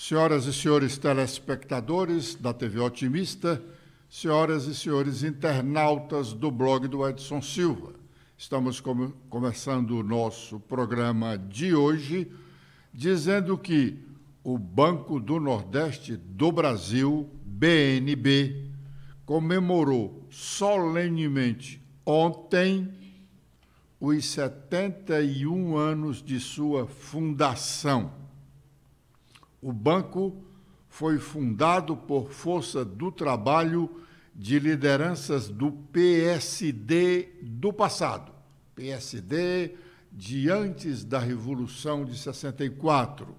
Senhoras e senhores telespectadores da TV Otimista, senhoras e senhores internautas do blog do Edson Silva, estamos começando o nosso programa de hoje dizendo que o Banco do Nordeste do Brasil, BNB, comemorou solenemente ontem os 71 anos de sua fundação. O banco foi fundado por força do trabalho de lideranças do PSD do passado, PSD de antes da Revolução de 64.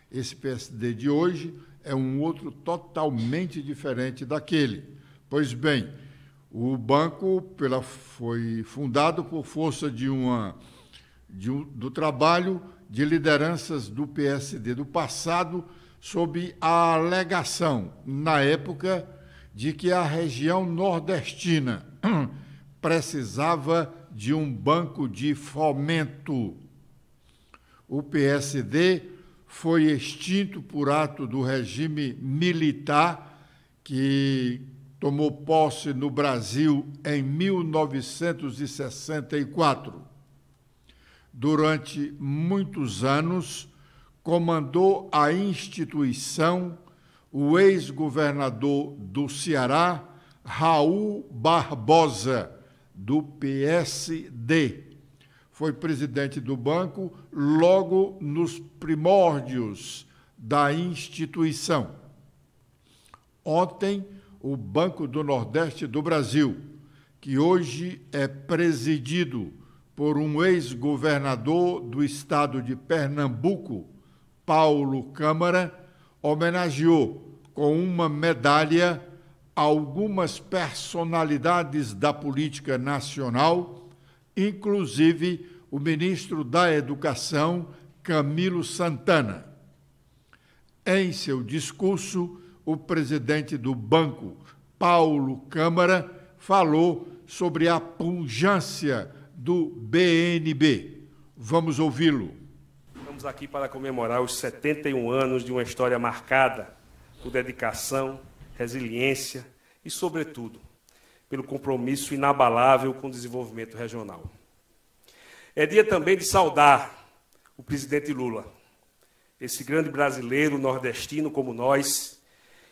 Esse PSD de hoje é um outro totalmente diferente daquele. Pois bem, o banco foi fundado por força do trabalho de lideranças do PSD do passado, sob a alegação, na época, de que a região nordestina precisava de um banco de fomento. O PSD foi extinto por ato do regime militar que tomou posse no Brasil em 1964. Durante muitos anos, comandou a instituição o ex-governador do Ceará, Raul Barbosa, do PSD. Foi presidente do banco logo nos primórdios da instituição. Ontem, o Banco do Nordeste do Brasil, que hoje é presidido por um ex-governador do estado de Pernambuco, Paulo Câmara, homenageou com uma medalha algumas personalidades da política nacional, inclusive o ministro da Educação, Camilo Santana. Em seu discurso, o presidente do banco, Paulo Câmara, falou sobre a pujança do BNB. Vamos ouvi-lo. Estamos aqui para comemorar os 71 anos de uma história marcada por dedicação, resiliência e, sobretudo, pelo compromisso inabalável com o desenvolvimento regional. É dia também de saudar o presidente Lula, esse grande brasileiro nordestino como nós,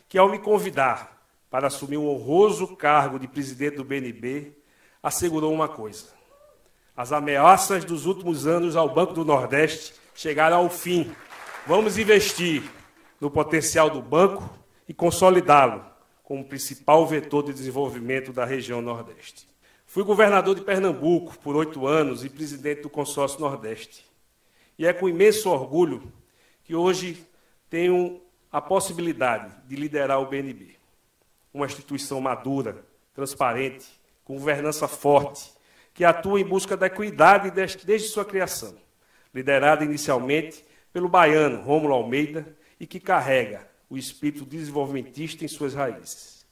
que, ao me convidar para assumir um honroso cargo de presidente do BNB, assegurou uma coisa: as ameaças dos últimos anos ao Banco do Nordeste chegaram ao fim. Vamos investir no potencial do banco e consolidá-lo como principal vetor de desenvolvimento da região Nordeste. Fui governador de Pernambuco por 8 anos e presidente do Consórcio Nordeste. E é com imenso orgulho que hoje tenho a possibilidade de liderar o BNB, uma instituição madura, transparente, com governança forte, que atua em busca da equidade desde sua criação, liderada inicialmente pelo baiano Rômulo Almeida e que carrega o espírito desenvolvimentista em suas raízes.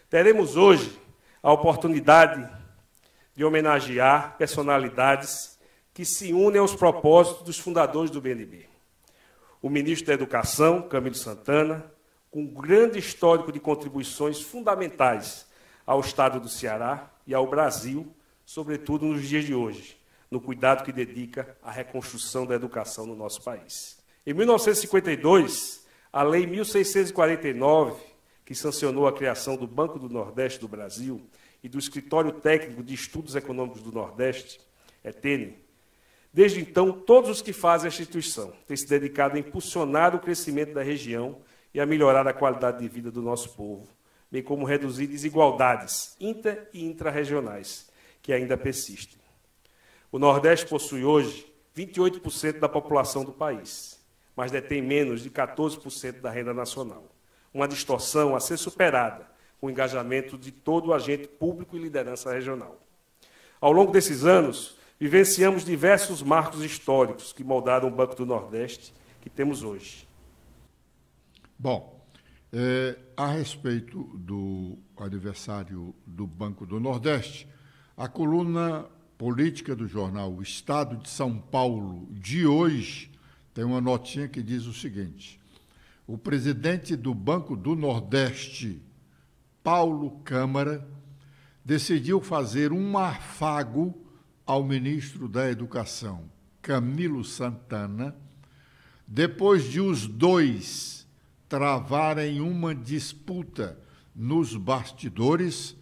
Teremos hoje a oportunidade de homenagear personalidades que se unem aos propósitos dos fundadores do BNB. O ministro da Educação, Camilo Santana, com um grande histórico de contribuições fundamentais ao Estado do Ceará e ao Brasil, sobretudo nos dias de hoje, no cuidado que dedica à reconstrução da educação no nosso país. Em 1952, a Lei 1649, que sancionou a criação do Banco do Nordeste do Brasil e do Escritório Técnico de Estudos Econômicos do Nordeste, ETENE, desde então, todos os que fazem a instituição têm se dedicado a impulsionar o crescimento da região e a melhorar a qualidade de vida do nosso povo, bem como reduzir desigualdades inter- e intrarregionais, que ainda persistem. O Nordeste possui hoje 28% da população do país, mas detém menos de 14% da renda nacional. Uma distorção a ser superada com o engajamento de todo o agente público e liderança regional. Ao longo desses anos, vivenciamos diversos marcos históricos que moldaram o Banco do Nordeste que temos hoje. Bom, a respeito do aniversário do Banco do Nordeste, a coluna política do jornal O Estado de São Paulo de hoje tem uma notinha que diz o seguinte: o presidente do Banco do Nordeste, Paulo Câmara, decidiu fazer um afago ao ministro da Educação, Camilo Santana, depois de os dois travarem uma disputa nos bastidores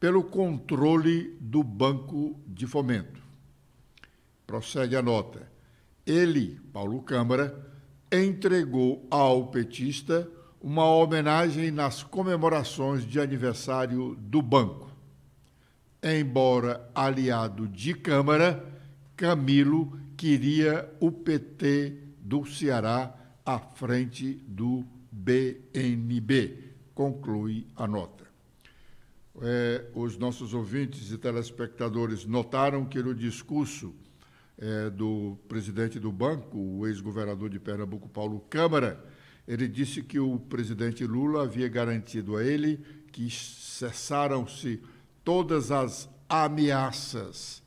pelo controle do Banco de Fomento. Prossegue a nota. Ele, Paulo Câmara, entregou ao petista uma homenagem nas comemorações de aniversário do banco. Embora aliado de Câmara, Camilo queria o PT do Ceará à frente do BNB, conclui a nota. Os nossos ouvintes e telespectadores notaram que no discurso do presidente do banco, o ex-governador de Pernambuco, Paulo Câmara, ele disse que o presidente Lula havia garantido a ele que cessaram-se todas as ameaças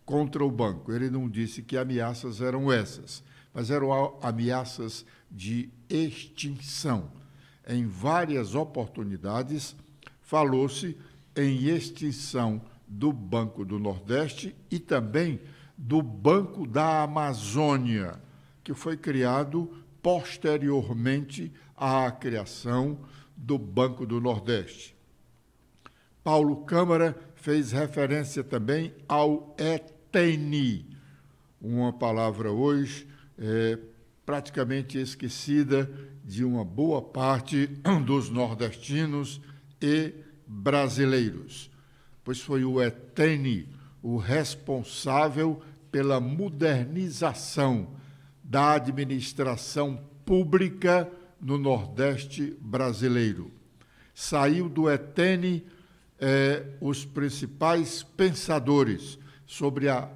contra o banco. Ele não disse que ameaças eram essas, mas eram ameaças de extinção. Em várias oportunidades, falou-se em extinção do Banco do Nordeste e também do Banco da Amazônia, que foi criado posteriormente à criação do Banco do Nordeste. Paulo Câmara fez referência também ao ETENI, uma palavra hoje praticamente esquecida de uma boa parte dos nordestinos e brasileiros, pois foi o ETENI o responsável pela modernização da administração pública no Nordeste brasileiro. Saiu do ETENI os principais pensadores sobre a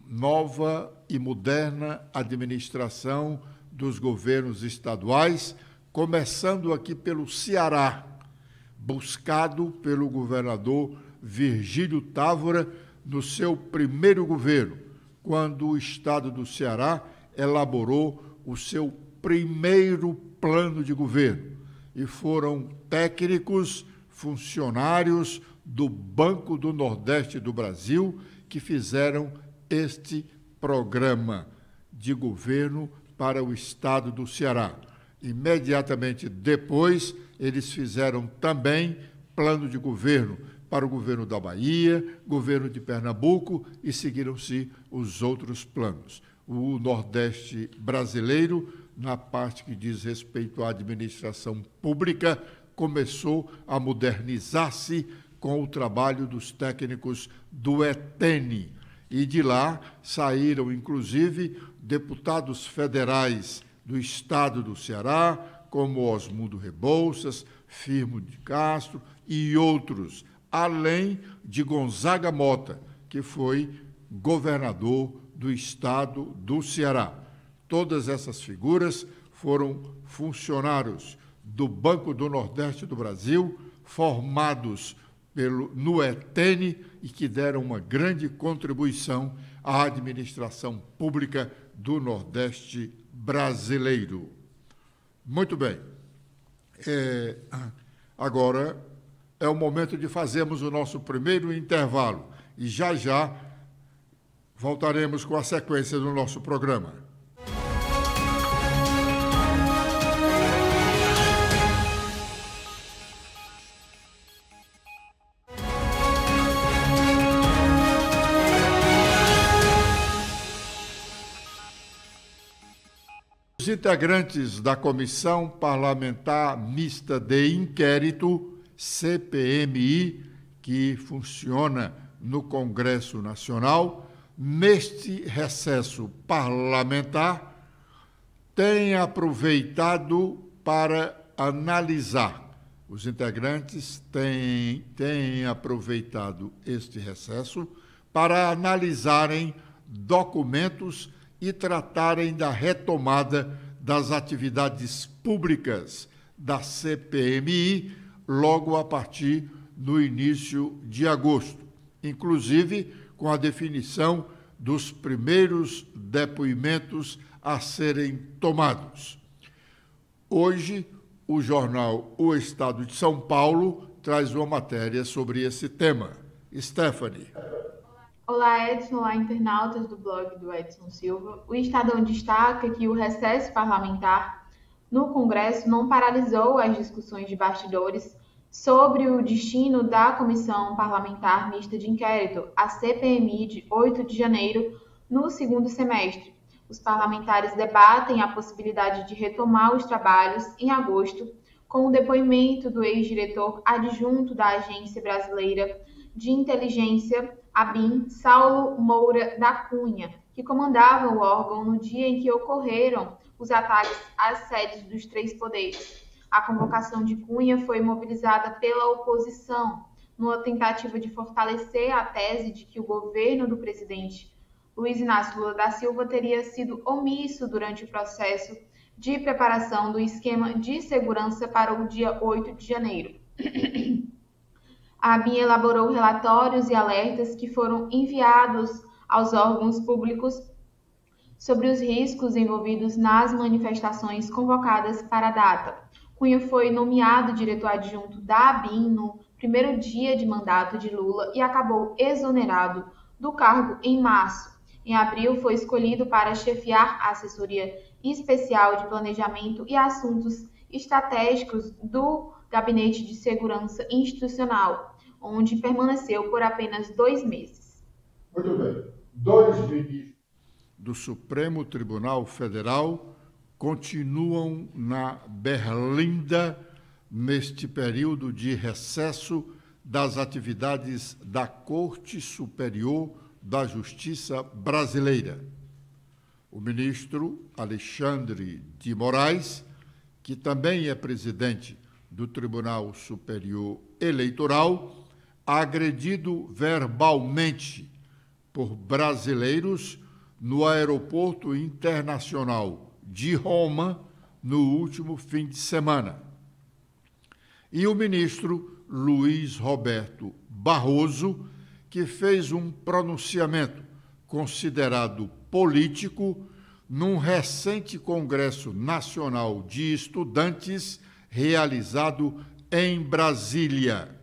nova e moderna administração dos governos estaduais, começando aqui pelo Ceará, buscado pelo governador Virgílio Távora no seu primeiro governo, quando o estado do Ceará elaborou o seu primeiro plano de governo. E foram técnicos, funcionários do Banco do Nordeste do Brasil que fizeram este programa de governo para o estado do Ceará. Imediatamente depois, eles fizeram também plano de governo para o governo da Bahia, governo de Pernambuco, e seguiram-se os outros planos. O Nordeste brasileiro, na parte que diz respeito à administração pública, começou a modernizar-se com o trabalho dos técnicos do ETENI. E de lá saíram, inclusive, deputados federais do estado do Ceará, como Osmundo Rebouças, Firmo de Castro e outros, além de Gonzaga Mota, que foi governador do estado do Ceará. Todas essas figuras foram funcionários do Banco do Nordeste do Brasil, formados no ETENI e que deram uma grande contribuição à administração pública do Nordeste brasileiro. Muito bem. Agora é o momento de fazermos o nosso primeiro intervalo e já voltaremos com a sequência do nosso programa. Os integrantes da Comissão Parlamentar Mista de Inquérito, CPMI, que funciona no Congresso Nacional, neste recesso parlamentar, tem aproveitado para analisar. Os integrantes têm aproveitado este recesso para analisarem documentos e tratarem da retomada das atividades públicas da CPMI logo a partir do início de agosto, inclusive com a definição dos primeiros depoimentos a serem tomados. Hoje, o jornal O Estado de São Paulo traz uma matéria sobre esse tema. Stephanie. Olá, Edson. Olá, internautas do blog do Edson Silva. O Estadão destaca que o recesso parlamentar no Congresso não paralisou as discussões de bastidores sobre o destino da Comissão Parlamentar Mista de Inquérito, a CPMI, de 8 de janeiro, no segundo semestre. Os parlamentares debatem a possibilidade de retomar os trabalhos em agosto, com o depoimento do ex-diretor adjunto da Agência Brasileira de Inteligência, ABIN, Saulo Moura da Cunha, que comandava o órgão no dia em que ocorreram os ataques às sedes dos três poderes. A convocação de Cunha foi mobilizada pela oposição, numa tentativa de fortalecer a tese de que o governo do presidente Luiz Inácio Lula da Silva teria sido omisso durante o processo de preparação do esquema de segurança para o dia 8 de janeiro. A ABIN elaborou relatórios e alertas que foram enviados aos órgãos públicos sobre os riscos envolvidos nas manifestações convocadas para a data. Cunha foi nomeado diretor adjunto da ABIN no primeiro dia de mandato de Lula e acabou exonerado do cargo em março. Em abril, foi escolhido para chefiar a assessoria especial de planejamento e assuntos estratégicos do Gabinete de Segurança Institucional, onde permaneceu por apenas 2 meses. Muito bem. 2 ministros do Supremo Tribunal Federal continuam na berlinda neste período de recesso das atividades da Corte Superior da Justiça Brasileira. O ministro Alexandre de Moraes, que também é presidente do Tribunal Superior Eleitoral, agredido verbalmente por brasileiros no Aeroporto Internacional de Roma no último fim de semana. E o ministro Luiz Roberto Barroso, que fez um pronunciamento considerado político num recente Congresso Nacional de Estudantes realizado em Brasília.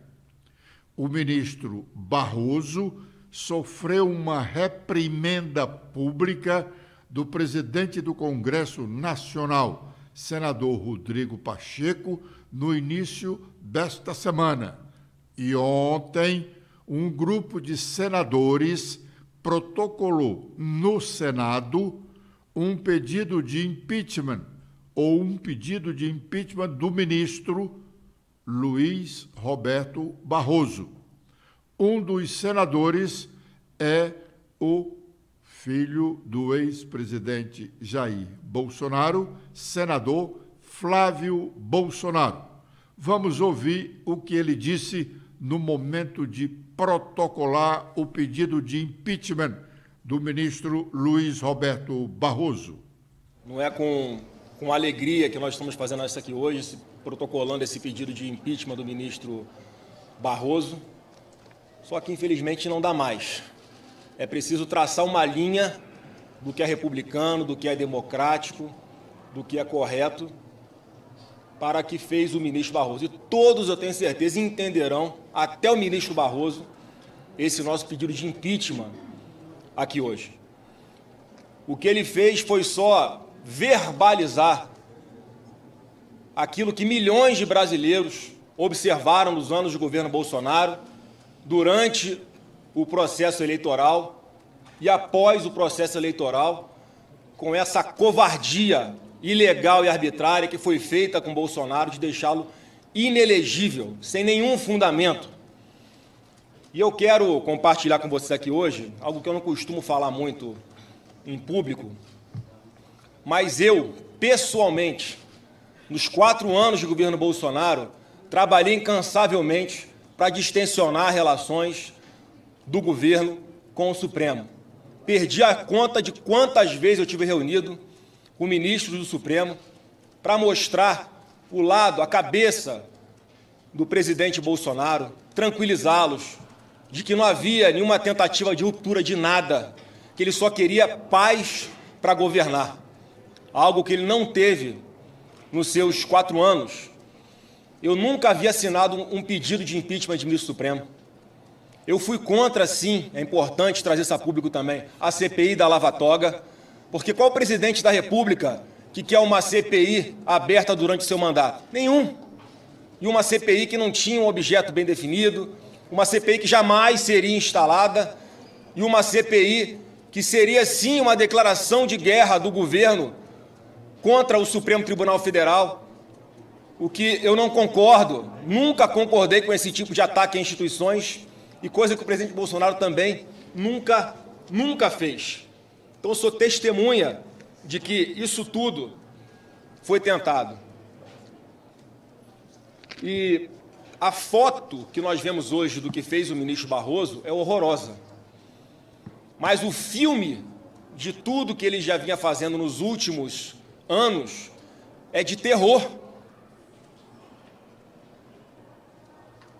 O ministro Barroso sofreu uma reprimenda pública do presidente do Congresso Nacional, senador Rodrigo Pacheco, no início desta semana. E ontem, um grupo de senadores protocolou no Senado um pedido de impeachment do ministro Luiz Roberto Barroso. Um dos senadores é o filho do ex-presidente Jair Bolsonaro, senador Flávio Bolsonaro. Vamos ouvir o que ele disse no momento de protocolar o pedido de impeachment do ministro Luiz Roberto Barroso. Não é com alegria que nós estamos fazendo isso aqui hoje, protocolando esse pedido de impeachment do ministro Barroso, só que infelizmente não dá mais. É preciso traçar uma linha do que é republicano, do que é democrático, do que é correto, para que fez o ministro Barroso. E todos, eu tenho certeza, entenderão, até o ministro Barroso, esse nosso pedido de impeachment aqui hoje. O que ele fez foi só verbalizar aquilo que milhões de brasileiros observaram nos anos de governo Bolsonaro, durante o processo eleitoral e após o processo eleitoral, com essa covardia ilegal e arbitrária que foi feita com Bolsonaro de deixá-lo inelegível, sem nenhum fundamento. E eu quero compartilhar com vocês aqui hoje algo que eu não costumo falar muito em público, mas eu, pessoalmente, nos 4 anos de governo Bolsonaro, trabalhei incansavelmente para distensionar relações do governo com o Supremo. Perdi a conta de quantas vezes eu tive reunido com ministros do Supremo para mostrar o lado, a cabeça do presidente Bolsonaro, tranquilizá-los de que não havia nenhuma tentativa de ruptura de nada, que ele só queria paz para governar, algo que ele não teve nos seus 4 anos, eu nunca havia assinado um pedido de impeachment de ministro Supremo. Eu fui contra, sim, é importante trazer isso a público também, a CPI da Lava Toga, porque qual presidente da República que quer uma CPI aberta durante o seu mandato? Nenhum. E uma CPI que não tinha um objeto bem definido, uma CPI que jamais seria instalada, e uma CPI que seria, sim, uma declaração de guerra do governo contra o Supremo Tribunal Federal, o que eu não concordo, nunca concordei com esse tipo de ataque a instituições, e coisa que o presidente Bolsonaro também nunca fez. Então, eu sou testemunha de que isso tudo foi tentado. E a foto que nós vemos hoje do que fez o ministro Barroso é horrorosa. Mas o filme de tudo que ele já vinha fazendo nos últimos anos é de terror.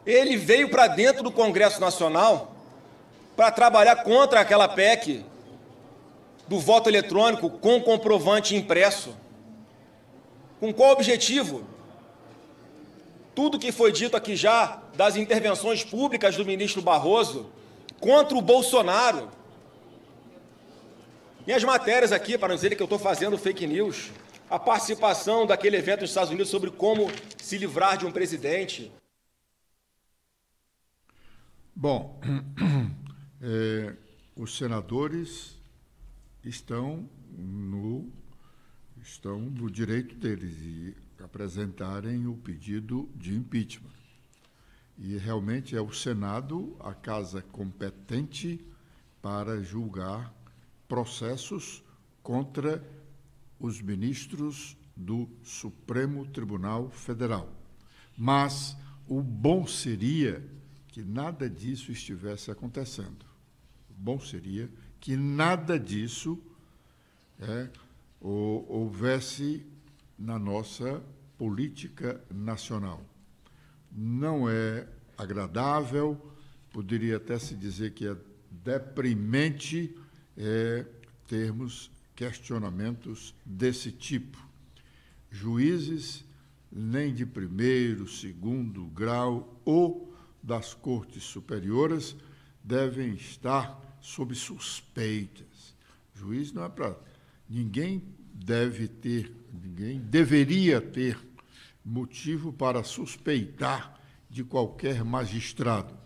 Ele veio para dentro do Congresso Nacional para trabalhar contra aquela PEC do voto eletrônico com comprovante impresso. Com qual objetivo? Tudo que foi dito aqui já das intervenções públicas do ministro Barroso contra o Bolsonaro. Minhas matérias aqui, para não dizer que eu estou fazendo fake news, a participação daquele evento nos Estados Unidos sobre como se livrar de um presidente. Bom, os senadores estão no direito deles de apresentarem o pedido de impeachment. E realmente é o Senado a casa competente para julgar processos contra os ministros do Supremo Tribunal Federal. Mas o bom seria que nada disso estivesse acontecendo. O bom seria que nada disso houvesse na nossa política nacional. Não é agradável, poderia até se dizer que é deprimente termos questionamentos desse tipo. Juízes nem de primeiro, segundo grau ou das cortes superiores devem estar sob suspeitas. Juiz não é para... Ninguém deveria ter motivo para suspeitar de qualquer magistrado.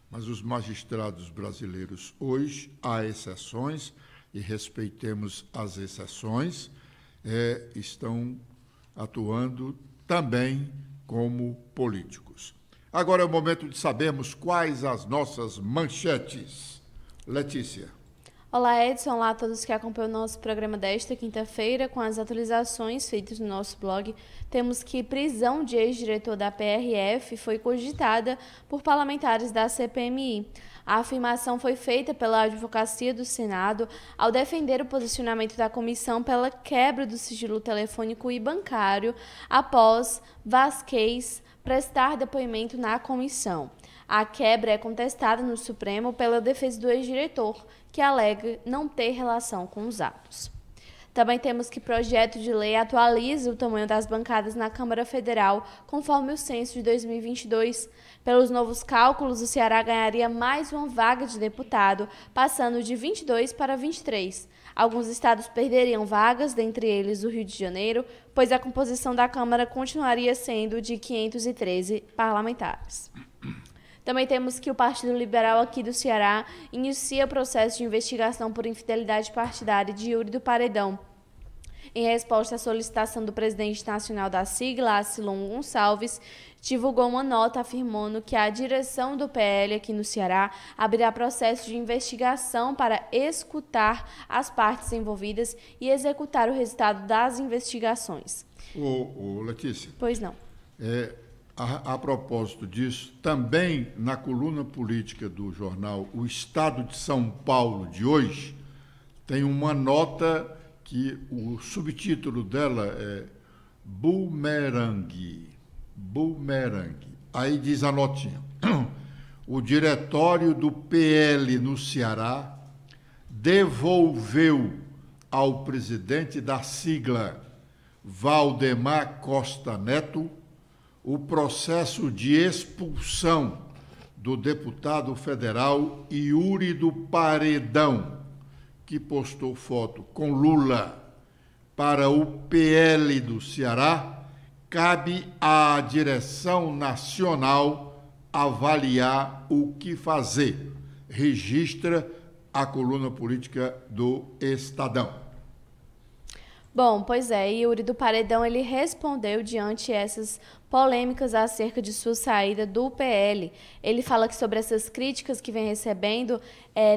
Mas os magistrados brasileiros hoje, há exceções, e respeitemos as exceções, estão atuando também como políticos. Agora é o momento de sabermos quais as nossas manchetes. Letícia. Olá, Edson. Olá a todos que acompanham o nosso programa desta quinta-feira. Com as atualizações feitas no nosso blog, temos que prisão de ex-diretor da PRF foi cogitada por parlamentares da CPMI. A afirmação foi feita pela Advocacia do Senado ao defender o posicionamento da comissão pela quebra do sigilo telefônico e bancário após Vasquez prestar depoimento na comissão. A quebra é contestada no Supremo pela defesa do ex-diretor, que alega não ter relação com os atos. Também temos que projeto de lei atualiza o tamanho das bancadas na Câmara Federal, conforme o censo de 2022. Pelos novos cálculos, o Ceará ganharia mais uma vaga de deputado, passando de 22 para 23. Alguns estados perderiam vagas, dentre eles o Rio de Janeiro, pois a composição da Câmara continuaria sendo de 513 parlamentares. Também temos que o Partido Liberal aqui do Ceará inicia processo de investigação por infidelidade partidária de Yuri do Paredão. Em resposta à solicitação do presidente nacional da sigla, Acilon Gonçalves, divulgou uma nota afirmando que a direção do PL aqui no Ceará abrirá processo de investigação para escutar as partes envolvidas e executar o resultado das investigações. Letícia. Pois não. A propósito disso, também na coluna política do jornal O Estado de São Paulo de hoje, tem uma nota que o subtítulo dela é Bumerangue. Bumerangue. Aí diz a notinha. O diretório do PL no Ceará devolveu ao presidente da sigla Valdemar Costa Neto o processo de expulsão do deputado federal Yuri do Paredão, que postou foto com Lula para o PL do Ceará, cabe à direção nacional avaliar o que fazer. Registra a coluna política do Estadão. Bom, pois é, Yuri do Paredão, ele respondeu diante essas polêmicas acerca de sua saída do PL. Ele fala que sobre essas críticas que vem recebendo,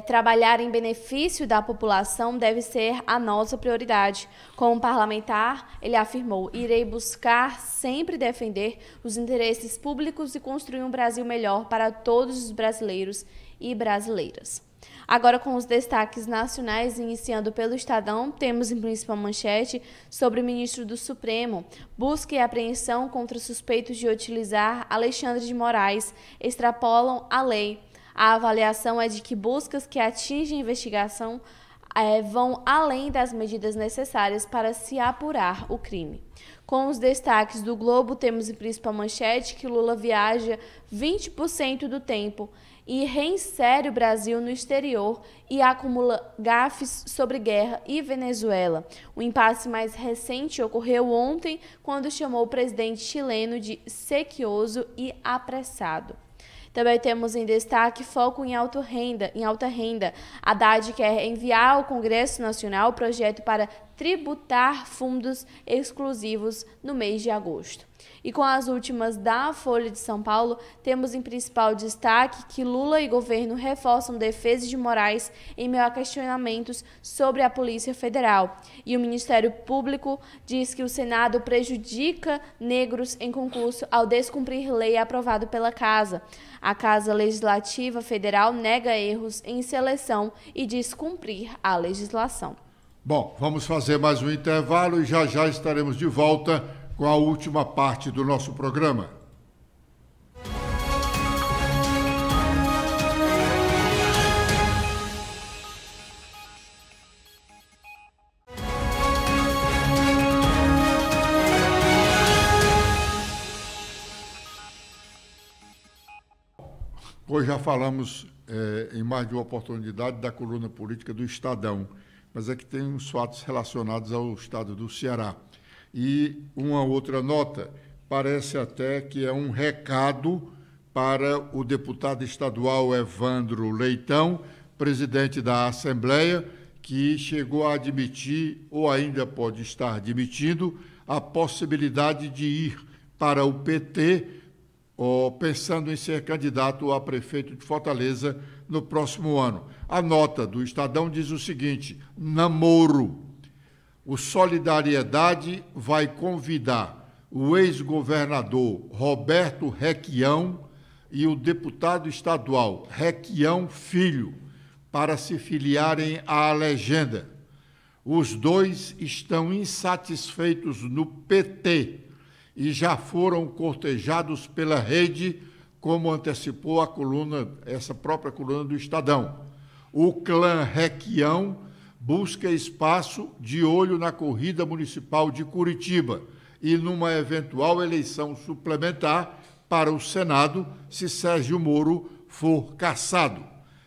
trabalhar em benefício da população deve ser a nossa prioridade. Como parlamentar, ele afirmou, irei buscar sempre defender os interesses públicos e construir um Brasil melhor para todos os brasileiros e brasileiras. Agora, com os destaques nacionais, iniciando pelo Estadão, temos em principal manchete sobre o ministro do Supremo. Busca e apreensão contra suspeitos de utilizar Alexandre de Moraes extrapolam a lei. A avaliação é de que buscas que atingem a investigação vão além das medidas necessárias para se apurar o crime. Com os destaques do Globo, temos em principal manchete que Lula viaja 20% do tempo e reinsere o Brasil no exterior e acumula gafes sobre guerra e Venezuela. O impasse mais recente ocorreu ontem, quando chamou o presidente chileno de sequioso e apressado. Também temos em destaque foco em alta renda. Haddad quer enviar ao Congresso Nacional o projeto para tributar fundos exclusivos no mês de agosto. E com as últimas da Folha de São Paulo, temos em principal destaque que Lula e governo reforçam defesa de Moraes em meio a questionamentos sobre a Polícia Federal. E o Ministério Público diz que o Senado prejudica negros em concurso ao descumprir lei aprovada pela Casa. A Casa Legislativa Federal nega erros em seleção e diz cumprir a legislação. Bom, vamos fazer mais um intervalo e já estaremos de volta com a última parte do nosso programa. Hoje já falamos em mais de uma oportunidade da coluna política do Estadão, mas aqui tem uns fatos relacionados ao estado do Ceará. E uma outra nota, parece até que é um recado para o deputado estadual Evandro Leitão, presidente da Assembleia, que chegou a admitir, ou ainda pode estar admitindo, a possibilidade de ir para o PT, pensando em ser candidato a prefeito de Fortaleza no próximo ano. A nota do Estadão diz o seguinte: namoro. O Solidariedade vai convidar o ex-governador Roberto Requião e o deputado estadual Requião Filho para se filiarem à legenda. Os dois estão insatisfeitos no PT e já foram cortejados pela rede, como antecipou essa própria coluna do Estadão. O clã Requião busca espaço de olho na corrida municipal de Curitiba e numa eventual eleição suplementar para o Senado, se Sérgio Moro for cassado.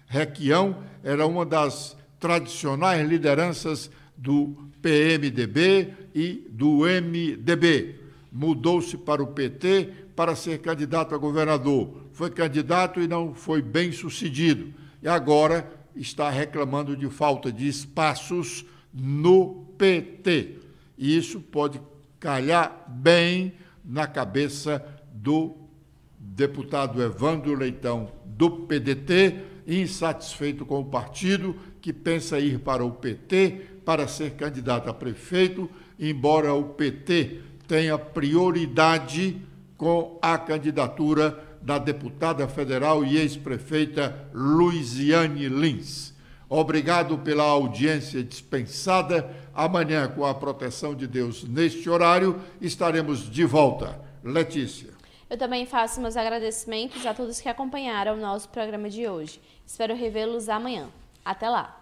Requião era uma das tradicionais lideranças do PMDB e do MDB. Mudou-se para o PT para ser candidato a governador. Foi candidato e não foi bem sucedido. E agora está reclamando de falta de espaços no PT. E isso pode calhar bem na cabeça do deputado Evandro Leitão, do PDT, insatisfeito com o partido, que pensa ir para o PT para ser candidato a prefeito, embora o PT tenha prioridade com a candidatura da deputada federal e ex-prefeita Luiziane Lins. Obrigado pela audiência dispensada. Amanhã, com a proteção de Deus, neste horário, estaremos de volta. Letícia. Eu também faço meus agradecimentos a todos que acompanharam o nosso programa de hoje. Espero revê-los amanhã. Até lá!